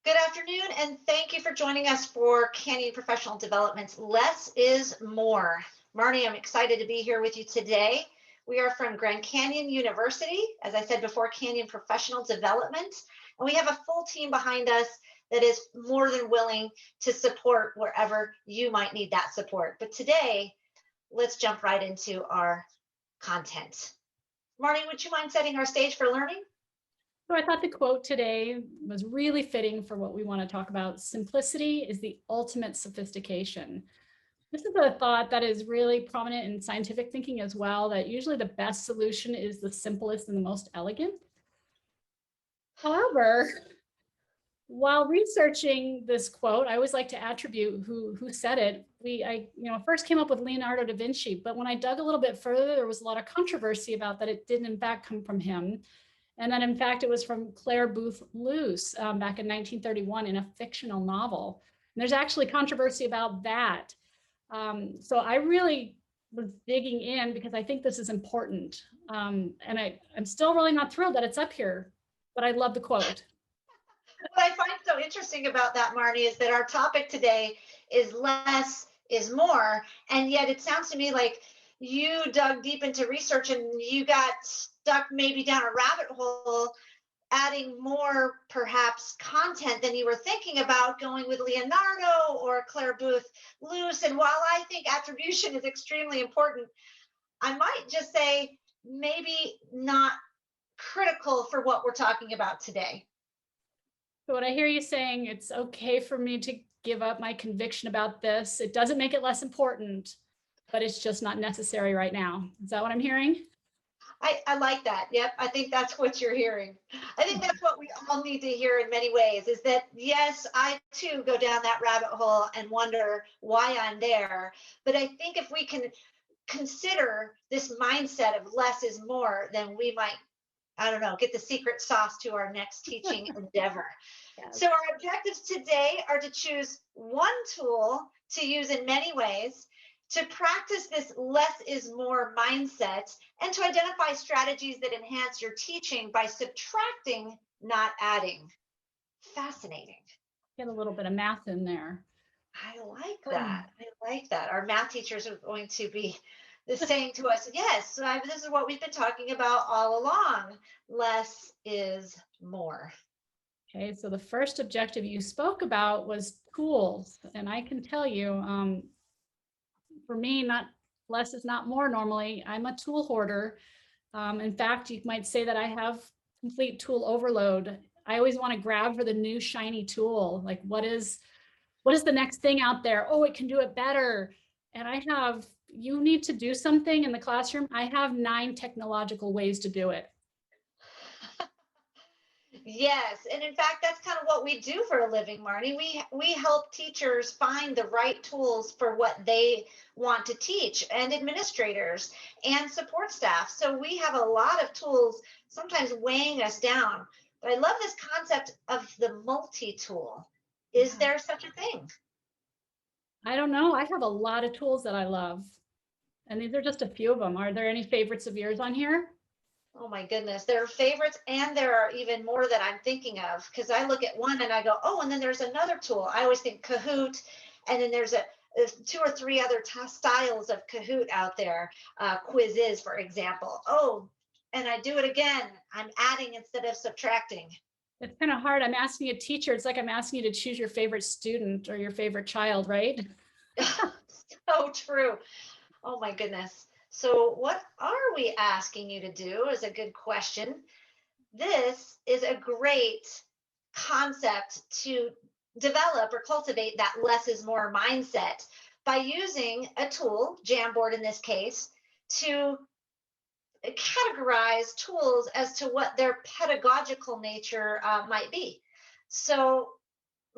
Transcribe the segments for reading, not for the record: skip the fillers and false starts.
Good afternoon, and thank you for joining us for Canyon Professional Development's Less is More. Marni, I'm excited to be here with you today. We are from Grand Canyon University, as I said before, Canyon Professional Development, and we have a full team behind us that is more than willing to support wherever you might need that support. But today, let's jump right into our content. Marni, would you mind setting our stage for learning? So I thought the quote today was really fitting for what we want to talk about. Simplicity is the ultimate sophistication. This is a thought that is really prominent in scientific thinking as well, that usually the best solution is the simplest and the most elegant. However, while researching this quote, I always like to attribute who said it. I first came up with Leonardo da Vinci, but when I dug a little bit further, there was a lot of controversy about that it didn't in fact come from him. And then, in fact, it was from Claire Booth Luce back in 1931 in a fictional novel. And there's actually controversy about that. So I really was digging in because I think this is important. And I'm still really not thrilled that it's up here, but I love the quote. What I find so interesting about that, Marni, is that our topic today is less is more. And yet it sounds to me like you dug deep into research and you got stuck maybe down a rabbit hole, adding more perhaps content than you were thinking about, going with Leonardo or Claire Booth Luce. And while I think attribution is extremely important, I might just say maybe not critical for what we're talking about today. So what I hear you saying, it's okay for me to give up my conviction about this. It doesn't make it less important, but it's just not necessary right now. Is that what I'm hearing? I like that. Yep. I think that's what you're hearing. I think that's what we all need to hear in many ways is that, yes, I too go down that rabbit hole and wonder why I'm there. But I think if we can consider this mindset of less is more, then we might, I don't know, get the secret sauce to our next teaching endeavor. Yes. So our objectives today are to choose one tool to use in many ways, to practice this less is more mindset, and to identify strategies that enhance your teaching by subtracting, not adding. Fascinating. Get a little bit of math in there. I like that. I like that. Our math teachers are going to be saying to us, yes, this is what we've been talking about all along. Less is more. Okay, so the first objective you spoke about was tools. And I can tell you, for me, not less is not more normally. I'm a tool hoarder. In fact, you might say that I have complete tool overload. I always want to grab for the new shiny tool. Like what is the next thing out there? Oh, it can do it better. And you need to do something in the classroom. I have 9 technological ways to do it. Yes, and in fact, that's kind of what we do for a living, Marni. We help teachers find the right tools for what they want to teach, and administrators and support staff. So we have a lot of tools, sometimes weighing us down. But I love this concept of the multi-tool. Is there such a thing? I don't know. I have a lot of tools that I love, and these are just a few of them. Are there any favorites of yours on here? Oh my goodness, there are favorites, and there are even more that I'm thinking of, because I look at one and I go, oh, and then there's another tool. I always think Kahoot, and then there's 2 or 3 other styles of Kahoot out there. Quizzes, for example. Oh, and I do it again. I'm adding instead of subtracting. It's kind of hard. I'm asking a teacher. It's like I'm asking you to choose your favorite student or your favorite child, right? So true. Oh my goodness. So what are we asking you to do is a good question. This is a great concept to develop or cultivate that less is more mindset by using a tool, Jamboard in this case, to categorize tools as to what their pedagogical nature might be. So,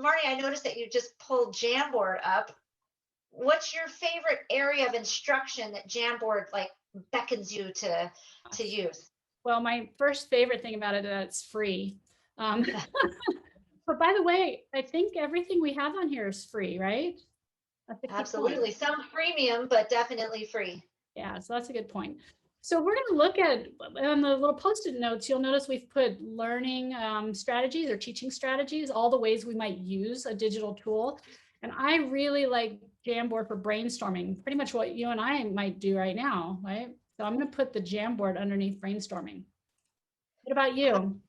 Marni, I noticed that you just pulled Jamboard up. What's your favorite area of instruction that Jamboard like beckons you to use? Well, my first favorite thing about it is that it's free. But by the way, I think everything we have on here is free, right? Absolutely. Some freemium, but definitely free. Yeah, so that's a good point. So we're going to look at, on the little Post-it notes, you'll notice we've put learning strategies or teaching strategies, all the ways we might use a digital tool. And I really like Jamboard for brainstorming, pretty much what you and I might do right now, right? So I'm going to put the Jamboard underneath brainstorming. What about you?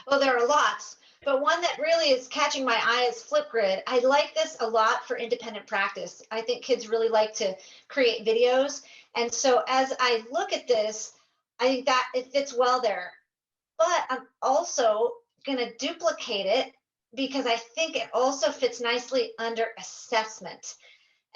Well, there are lots, but one that really is catching my eye is Flipgrid. I like this a lot for independent practice. I think kids really like to create videos. And so as I look at this, I think that it fits well there. But I'm also going to duplicate it because I think it also fits nicely under assessment.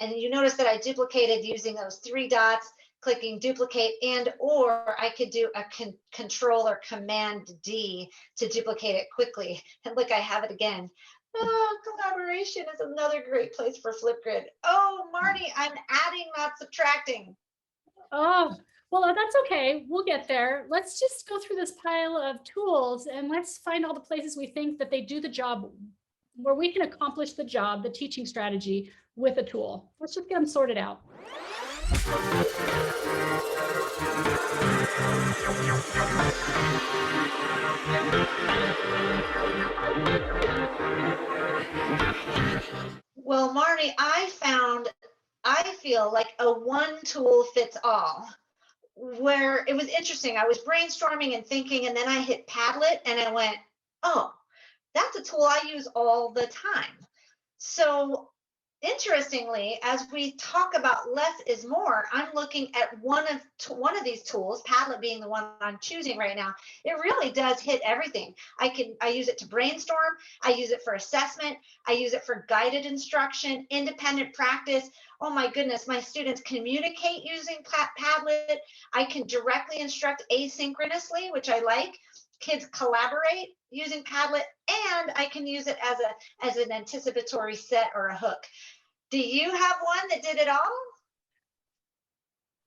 And you notice that I duplicated using those three dots, clicking duplicate, and or I could do a control or command D to duplicate it quickly. And look, I have it again. Oh, collaboration is another great place for Flipgrid. Oh, Marni, I'm adding, not subtracting. Oh, well, that's okay. We'll get there. Let's just go through this pile of tools and let's find all the places we think that they do the job, where we can accomplish the job, the teaching strategy with a tool. Let's just get them sorted out. Well, Marni, I feel like a one tool fits all, where it was interesting. I was brainstorming and thinking, and then I hit Padlet and I went, oh, that's a tool I use all the time. So interestingly, as we talk about less is more, I'm looking at one of these tools, Padlet being the one I'm choosing right now. It really does hit everything. I use it to brainstorm. I use it for assessment. I use it for guided instruction, independent practice. Oh my goodness, my students communicate using Padlet. I can directly instruct asynchronously, which I like. Kids collaborate using Padlet, and I can use it as an anticipatory set or a hook. Do you have one that did it all?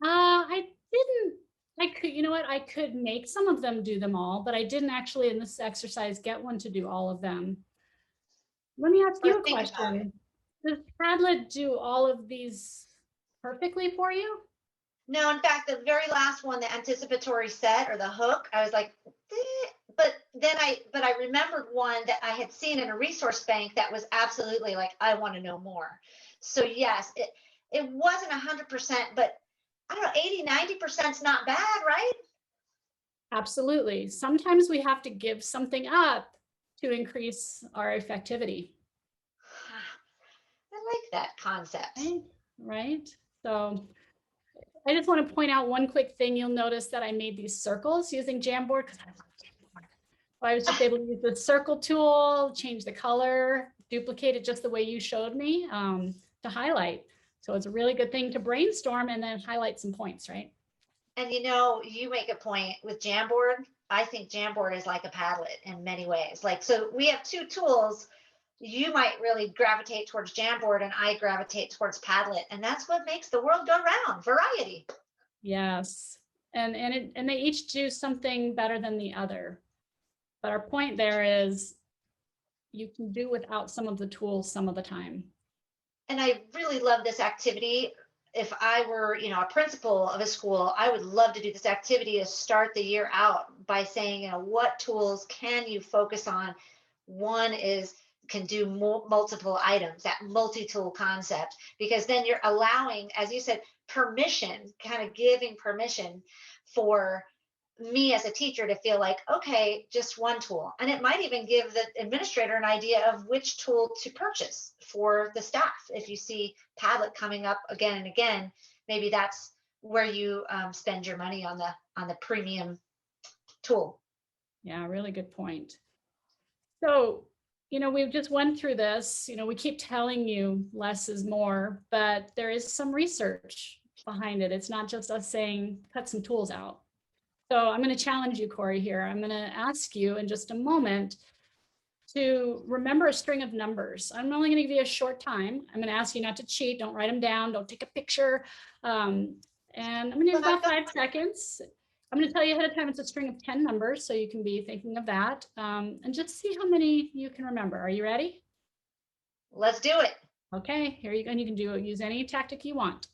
I didn't. I could, you know what? I could make some of them do them all, but I didn't actually in this exercise get one to do all of them. Let me ask you a question. Does Padlet do all of these perfectly for you? No, in fact, the very last one, the anticipatory set or the hook, I was like, but I remembered one that I had seen in a resource bank that was absolutely like, I want to know more. So yes, it wasn't 100%, but I don't know, 80-90% is not bad, right? Absolutely. Sometimes we have to give something up to increase our effectivity. I like that concept. Right? So I just want to point out one quick thing. You'll notice that I made these circles using Jamboard because I love Jamboard. So I was just able to use the circle tool, change the color, duplicate it just the way you showed me to highlight. So it's a really good thing to brainstorm and then highlight some points, right? And you make a point with Jamboard. I think Jamboard is like a Padlet in many ways. Like, so we have two tools. You might really gravitate towards Jamboard and I gravitate towards Padlet. And that's what makes the world go round, variety. Yes. And they each do something better than the other. But our point there is you can do without some of the tools some of the time. And I really love this activity. If I were, a principal of a school, I would love to do this activity to start the year out by saying, what tools can you focus on? One is can do multiple items, that multi-tool concept, because then you're allowing, as you said, permission, kind of giving permission for me as a teacher to feel like, okay, just one tool. And it might even give the administrator an idea of which tool to purchase for the staff. If you see Padlet coming up again and again, maybe that's where you spend your money on the premium tool. Yeah, really good point. So, we've just went through this, we keep telling you less is more, but there is some research behind it. It's not just us saying, cut some tools out. So I'm going to challenge you, Cori, here. I'm going to ask you in just a moment to remember a string of numbers. I'm only going to give you a short time. I'm going to ask you not to cheat. Don't write them down. Don't take a picture. And I'm going to give about 5 seconds. I'm going to tell you ahead of time it's a string of 10 numbers, so you can be thinking of that. And just see how many you can remember. Are you ready? Let's do it. Okay, here you go. And you can use any tactic you want.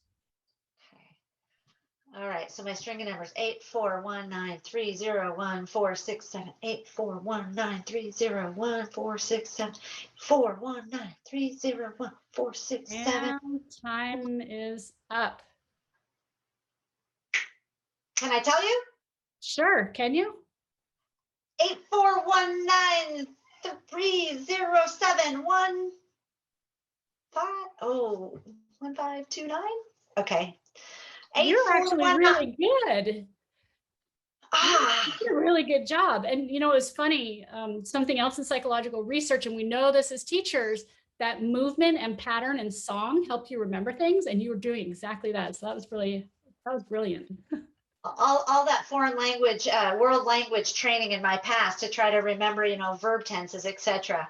All right, so my string of numbers, 84193014678, 8419301467419301467. And time is up. Can I tell you? Sure, can you? 841930715. Oh, 1529. Okay. You're actually 8419. really good. Ah, You did a really good job. And you know, it's funny, something else in psychological research, and we know this as teachers, that movement and pattern and song help you remember things, and you were doing exactly that. So that was brilliant. all that foreign language, world language training in my past to try to remember, verb tenses, etc.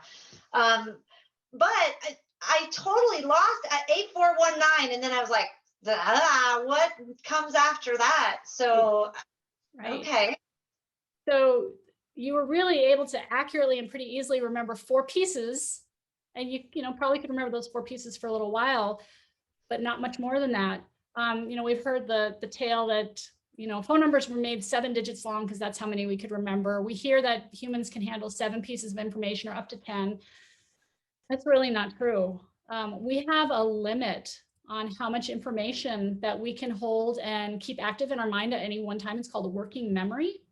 But I totally lost at 8419, and then I was like, what comes after that? So, Right. okay. So you were really able to accurately and pretty easily remember 4 pieces, and you probably could remember those 4 pieces for a little while, but not much more than that. We've heard the tale that phone numbers were made 7 digits long because that's how many we could remember. We hear that humans can handle 7 pieces of information or up to 10. That's really not true. We have a limit on how much information that we can hold and keep active in our mind at any one time. It's called a working memory.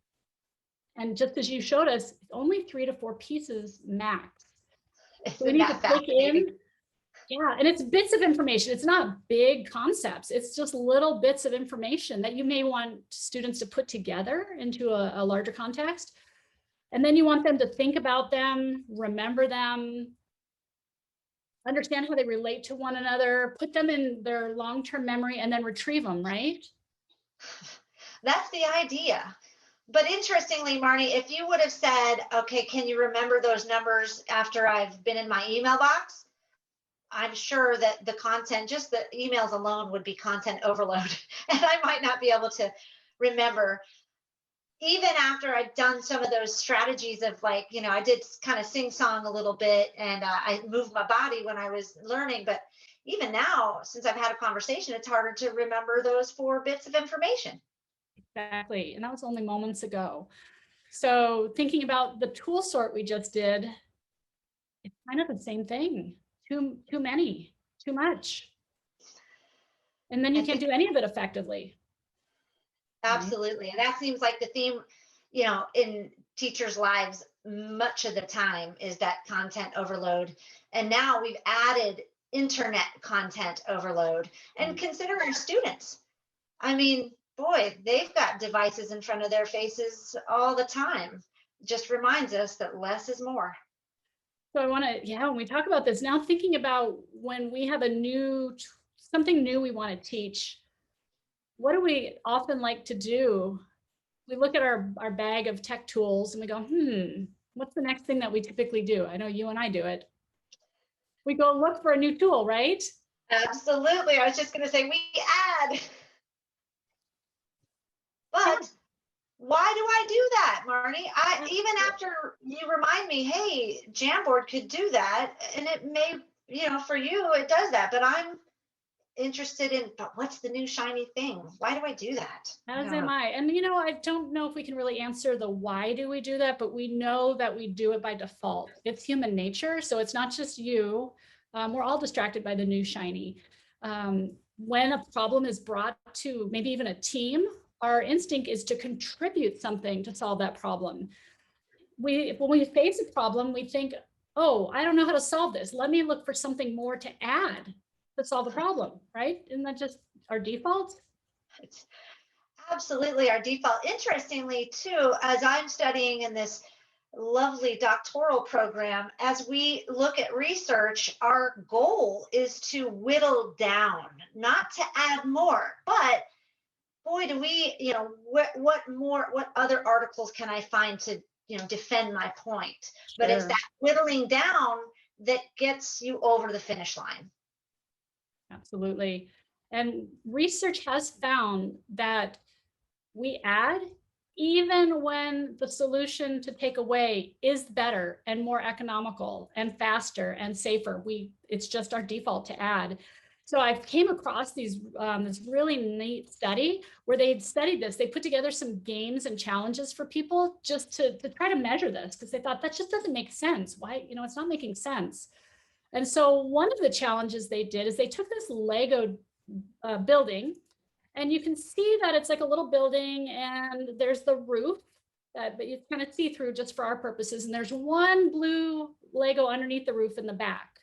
And just as you showed us, it's only 3 to 4 pieces max. So we need to click in. Yeah, and it's bits of information. It's not big concepts. It's just little bits of information that you may want students to put together into a larger context. And then you want them to think about them, remember them, understand how they relate to one another, put them in their long-term memory, and then retrieve them, right? That's the idea. But interestingly, Marni, if you would have said, okay, can you remember those numbers after I've been in my email box? I'm sure that the content, just the emails alone, would be content overload. And I might not be able to remember. Even after I'd done some of those strategies of I did kind of sing song a little bit, and I moved my body when I was learning. But even now, since I've had a conversation, it's harder to remember those 4 bits of information. Exactly. And that was only moments ago. So thinking about the tool sort we just did, it's kind of the same thing. Too many, too much. And then you can't do any of it effectively. Absolutely. And that seems like the theme, in teachers' lives much of the time is that content overload. And now we've added internet content overload. And consider our students. I mean, boy, they've got devices in front of their faces all the time. Just reminds us that less is more. So I want to, when we talk about this now, thinking about when we have something new we want to teach, what do we often like to do? We look at our bag of tech tools and we go, what's the next thing that we typically do? I know you and I do it. We go look for a new tool, right? Absolutely. I was just going to say we add. But why do I do that, Marni? Even after you remind me, hey, Jamboard could do that, and it may, for you it does that, but I'm interested in, but what's the new shiny thing? Why do I do that? As am I. And I don't know if we can really answer the why do we do that, but we know that we do it by default. It's human nature. So it's not just you. We're all distracted by the new shiny. When a problem is brought to maybe even a team, our instinct is to contribute something to solve that problem. When we face a problem, we think, oh, I don't know how to solve this. Let me look for something more to add to solve the problem, right? Isn't that just our default? It's absolutely our default. Interestingly, too, as I'm studying in this lovely doctoral program, as we look at research, our goal is to whittle down, not to add more, but boy, do we, what other articles can I find to, defend my point? But it's that whittling down that gets you over the finish line. Absolutely. And research has found that we add even when the solution to take away is better and more economical and faster and safer. It's just our default to add. So I came across these this really neat study where they'd studied this. They put together some games and challenges for people just to try to measure this, because they thought that just doesn't make sense. Why, it's not making sense. And so one of the challenges they did is they took this Lego building, and you can see that it's like a little building, and there's the roof, but you kind of see through just for our purposes. And there's one blue Lego underneath the roof in the back.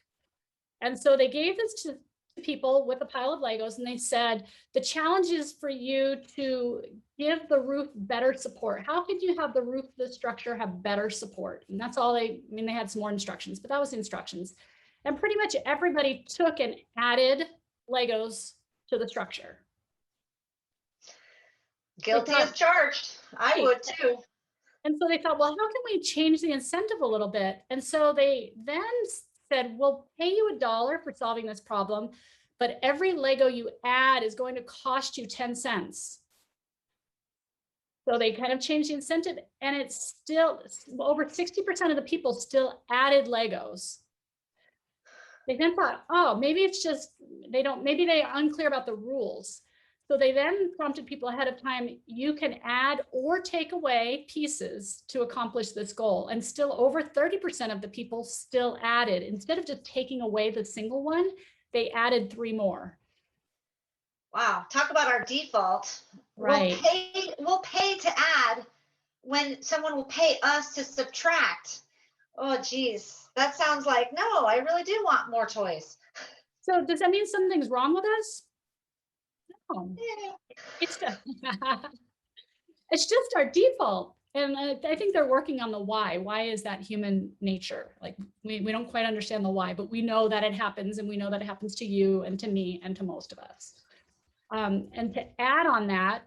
And so they gave this to people with a pile of Legos, and they said, the challenge is for you to give the roof better support. How could you have the roof of the structure have better support? And that's all they had some more instructions, but that was the instructions. And pretty much everybody took and added Legos to the structure. Guilty as charged. I would too. And so they thought, well, how can we change the incentive a little bit? And so they then said, we'll pay you $1 for solving this problem, but every Lego you add is going to cost you 10 cents. So they kind of changed the incentive, and it's still over 60% of the people still added Legos. They then thought, oh, maybe it's just, maybe they are unclear about the rules. So they then prompted people ahead of time, you can add or take away pieces to accomplish this goal. And still over 30% of the people still added. Instead of just taking away the single one, they added 3 more. Wow, talk about our default. Right. We'll pay to add when someone will pay us to subtract. Oh, geez, that sounds like, no, I really do want more toys. So does that mean something's wrong with us? No. It's just our default. And I think they're working on the why. Why is that human nature? Like we don't quite understand the why, but we know that it happens, and we know that it happens to you and to me and to most of us. And to add on that,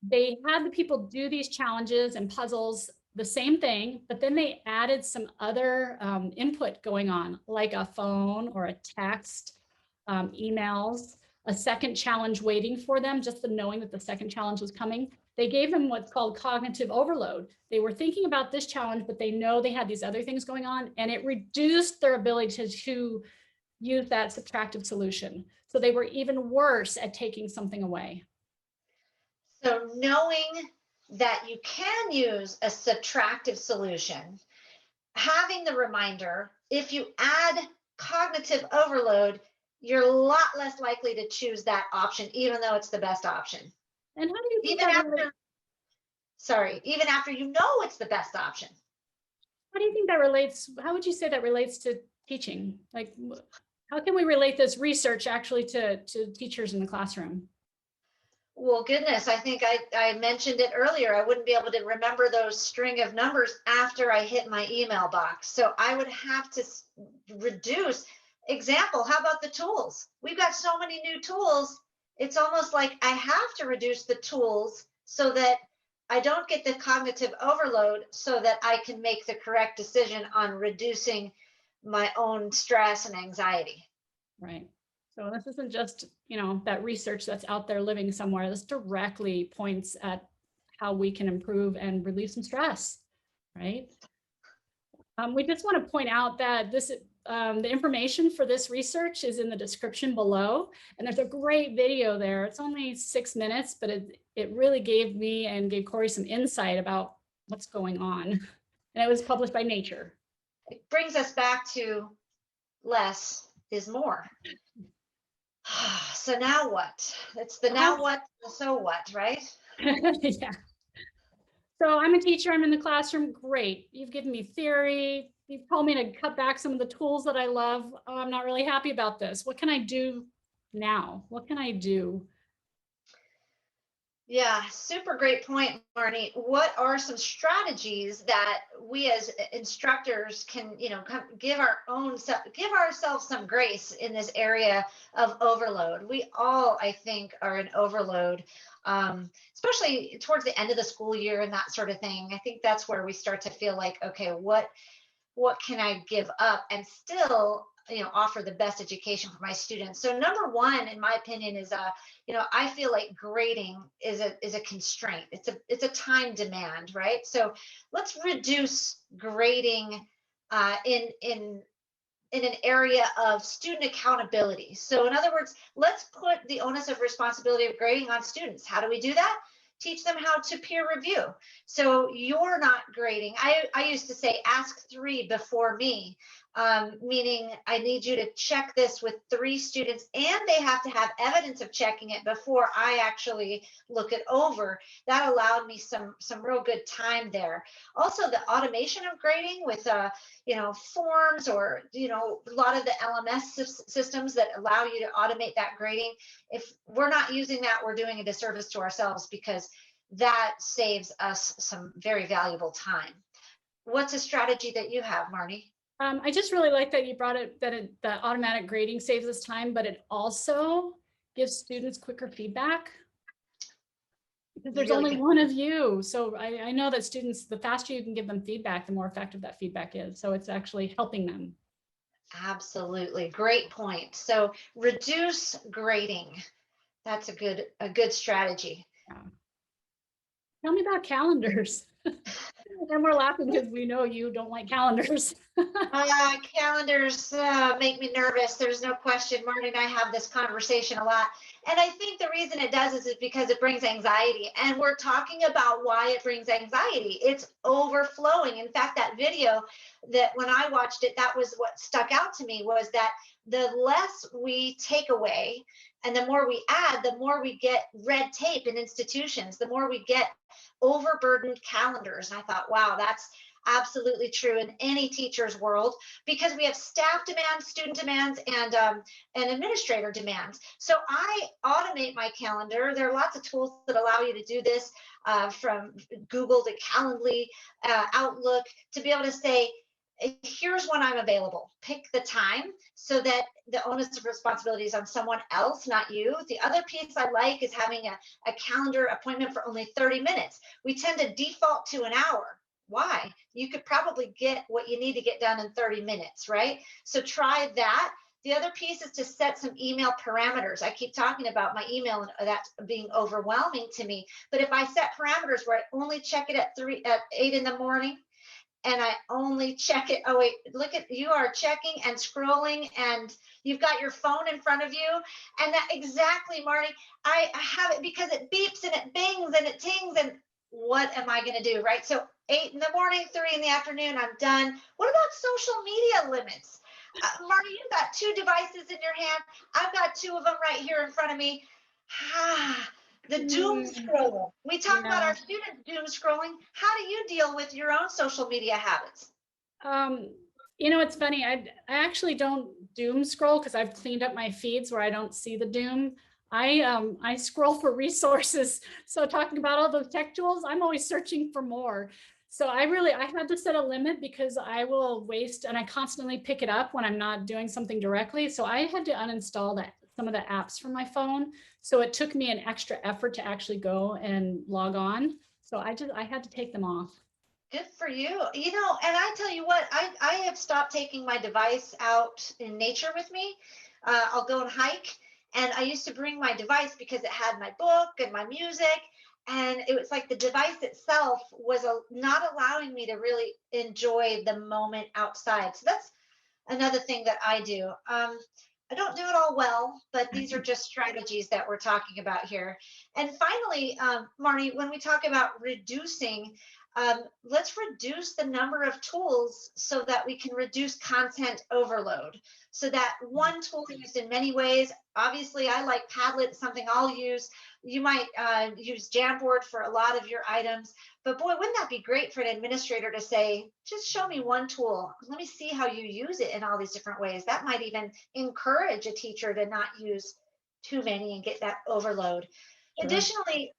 they had the people do these challenges and puzzles, the same thing, but then they added some other input going on, like a phone or a text, emails, a second challenge waiting for them, just the knowing that the second challenge was coming. They gave them what's called cognitive overload. They were thinking about this challenge, but they know they had these other things going on, and it reduced their ability to use that subtractive solution. So they were even worse at taking something away. So knowing that you can use a subtractive solution, having the reminder, if you add cognitive overload, you're a lot less likely to choose that option, even though it's the best option. And how do you think even after you know it's the best option? How do you think that relates? How would you say that relates to teaching? Like, how can we relate this research actually to teachers in the classroom? Well, goodness, I think I mentioned it earlier. I wouldn't be able to remember those string of numbers after I hit my email box. So I would have to reduce. Example, how about the tools? We've got so many new tools. It's almost like I have to reduce the tools so that I don't get the cognitive overload, so that I can make the correct decision on reducing my own stress and anxiety. Right. So this isn't just, that research that's out there living somewhere. This directly points at how we can improve and relieve some stress, right? We just want to point out that the information for this research is in the description below, and there's a great video there. It's only 6 minutes, but it really gave me and gave Cori some insight about what's going on. And it was published by Nature. It brings us back to less is more. So now what? It's the now what, so what, right? Yeah. So I'm a teacher, I'm in the classroom, great. You've given me theory. You've told me to cut back some of the tools that I love. Oh, I'm not really happy about this. What can I do now? What can I do? Yeah, super great point, Marni. What are some strategies that we as instructors can, give ourselves some grace in this area of overload? We all, I think, are in overload, especially towards the end of the school year and that sort of thing. I think that's where we start to feel like, okay, what can I give up and still offer the best education for my students? So number one, in my opinion, is I feel like grading is a constraint. It's a time demand, right? So let's reduce grading in in an area of student accountability. So in other words, let's put the onus of responsibility of grading on students. How do we do that? Teach them how to peer review. So you're not grading. I used to say, ask 3 before me, meaning I need you to check this with 3 students, and they have to have evidence of checking it before I actually look it over. That allowed me some real good time there. Also, the automation of grading with forms, or a lot of the LMS systems that allow you to automate that grading. If we're not using that, we're doing a disservice to ourselves, because that saves us some very valuable time. What's a strategy that you have, Marni? I just really like that you brought it, the automatic grading saves us time, but it also gives students quicker feedback, because there's Really only good. one of you. So I know that students, the faster you can give them feedback, the more effective that feedback is. So it's actually helping them. Absolutely. Great point. So reduce grading. That's a good strategy. Yeah. Tell me about calendars. And we're laughing because we know you don't like calendars. Calendars make me nervous. There's no question. Marni and I have this conversation a lot. And I think the reason it does is because it brings anxiety. And we're talking about why it brings anxiety. It's overflowing. In fact, that video, that when I watched it, that was what stuck out to me, was that the less we take away and the more we add, the more we get red tape in institutions, the more we get overburdened calendars. And I thought, wow, that's absolutely true in any teacher's world, because we have staff demands, student demands, and administrator demands. So I automate my calendar. There are lots of tools that allow you to do this, from Google to Calendly, Outlook, to be able to say, here's when I'm available. Pick the time, so that the onus of responsibility is on someone else, not you. The other piece I like is having a calendar appointment for only 30 minutes. We tend to default to an hour. Why? You could probably get what you need to get done in 30 minutes, right? So try that. The other piece is to set some email parameters. I keep talking about my email and that's being overwhelming to me. But if I set parameters where I only check it at 8 in the morning, and I only check it. Oh, wait, look at, you are checking and scrolling, and you've got your phone in front of you. And that exactly, Marni, I have it because it beeps and it bings and it tings. And what am I going to do? Right. So 8 in the morning, 3 in the afternoon, I'm done. What about social media limits? Marni, you've got 2 devices in your hand. I've got 2 of them right here in front of me. The doom scroll. We talk about our students doom scrolling. How do you deal with your own social media habits? It's funny. I actually don't doom scroll, because I've cleaned up my feeds where I don't see the doom. I scroll for resources. So talking about all those tech tools, I'm always searching for more. So I had to set a limit, because I will waste, and I constantly pick it up when I'm not doing something directly. So I had to uninstall some of the apps from my phone. So it took me an extra effort to actually go and log on. So I had to take them off. Good for you. And I tell you what, I have stopped taking my device out in nature with me. I'll go and hike, and I used to bring my device because it had my book and my music. And it was like the device itself was not allowing me to really enjoy the moment outside. So that's another thing that I do. I don't do it all well, but these are just strategies that we're talking about here. And finally, Marni, when we talk about reducing, let's reduce the number of tools so that we can reduce content overload. So that one tool used in many ways. Obviously, I like Padlet, something I'll use. You might use Jamboard for a lot of your items. But boy, wouldn't that be great for an administrator to say, just show me one tool. Let me see how you use it in all these different ways. That might even encourage a teacher to not use too many and get that overload. Sure. Additionally,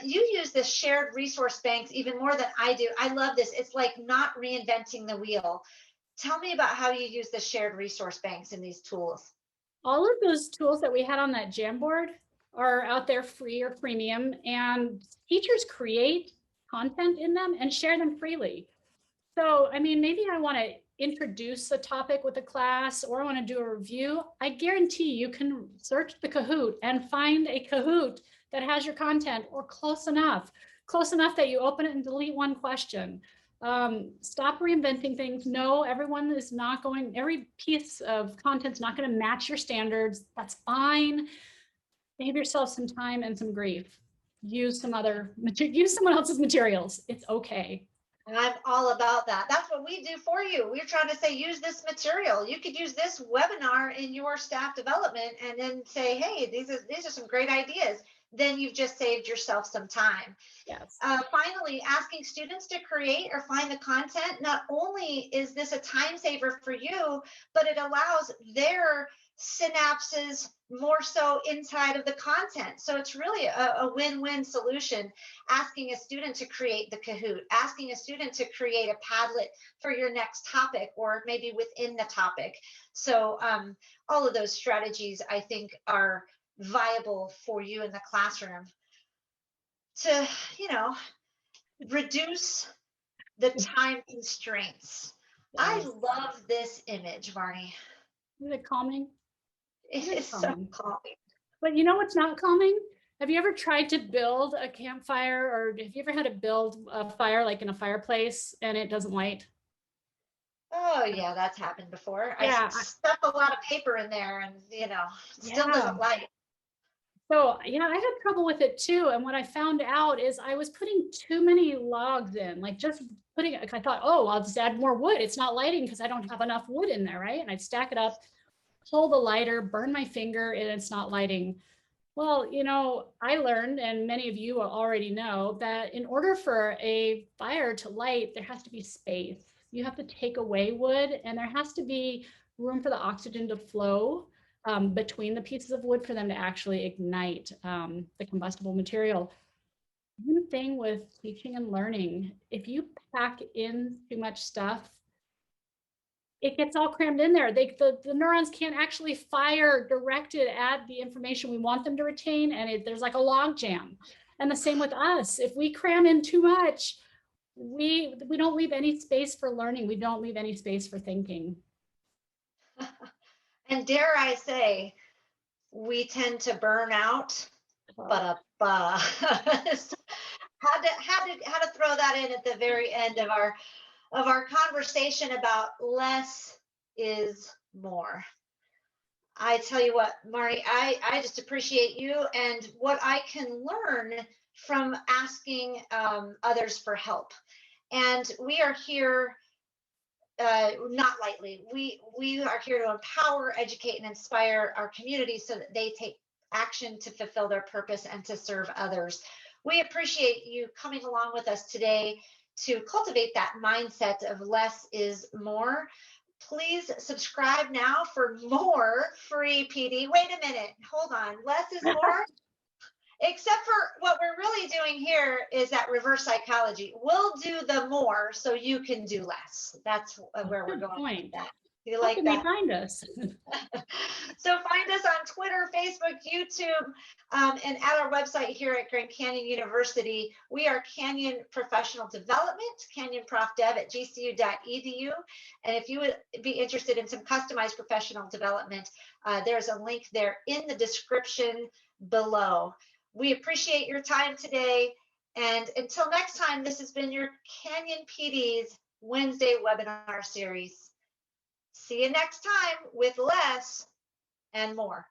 you use the shared resource banks even more than I do. I love this. It's like not reinventing the wheel. Tell me about how you use the shared resource banks in these tools. All of those tools that we had on that Jamboard are out there free or premium, and teachers create content in them and share them freely. So, I mean, maybe I want to introduce a topic with a class, or I want to do a review. I guarantee you can search the Kahoot and find a Kahoot that has your content, or close enough that you open it and delete one question. Stop reinventing things. No, everyone is not going, every piece of content's not going to match your standards. That's fine. Save yourself some time and some grief. Use some other material, use someone else's materials. It's okay. And I'm all about that. That's what we do for you. We're trying to say, use this material. You could use this webinar in your staff development and then say, hey, these are some great ideas. Then you've just saved yourself some time. Yes. Finally, asking students to create or find the content. Not only is this a time saver for you, but it allows their synapses more so inside of the content. So it's really a win-win solution. Asking a student to create the Kahoot, asking a student to create a Padlet for your next topic, or maybe within the topic. So all of those strategies, I think, are viable for you in the classroom to, reduce the time constraints. Yes. I love this image, Marni. Is it calming? It is so calming. But you know what's not calming? Have you ever tried to build a campfire, or have you ever had to build a fire like in a fireplace and it doesn't light? Oh yeah, that's happened before. Yeah. I stuck a lot of paper in there and still doesn't light. So yeah, I had trouble with it too. And what I found out is I was putting too many logs in, like just putting it, I thought, oh, I'll just add more wood. It's not lighting because I don't have enough wood in there, right? And I'd stack it up, pull the lighter, burn my finger, and it's not lighting. Well, I learned, and many of you already know, that in order for a fire to light, there has to be space. You have to take away wood, and there has to be room for the oxygen to flow between the pieces of wood for them to actually ignite the combustible material. Same thing with teaching and learning. If you pack in too much stuff, it gets all crammed in there. The neurons can't actually fire directed at the information we want them to retain, and there's like a log jam. And the same with us. If we cram in too much, we don't leave any space for learning. We don't leave any space for thinking. And dare I say, we tend to burn out. Had to throw that in at the very end of our conversation about less is more. I tell you what, Marni, I just appreciate you and what I can learn from asking others for help. And we are here not lightly. We are here to empower, educate, and inspire our community so that they take action to fulfill their purpose and to serve others. We appreciate you coming along with us today to cultivate that mindset of less is more. Please subscribe now for more free PD. Wait a minute, hold on. Less is more? Except for what we're really doing here is that reverse psychology. We'll do the more so you can do less. That's where we're going with that. You like that? How can they find us? So find us on Twitter, Facebook, YouTube, and at our website here at Grand Canyon University. We are Canyon Professional Development, canyonprofdev@gcu.edu. And if you would be interested in some customized professional development, there's a link there in the description below. We appreciate your time today. And until next time, this has been your Canyon PD's Wednesday webinar series. See you next time with less and more.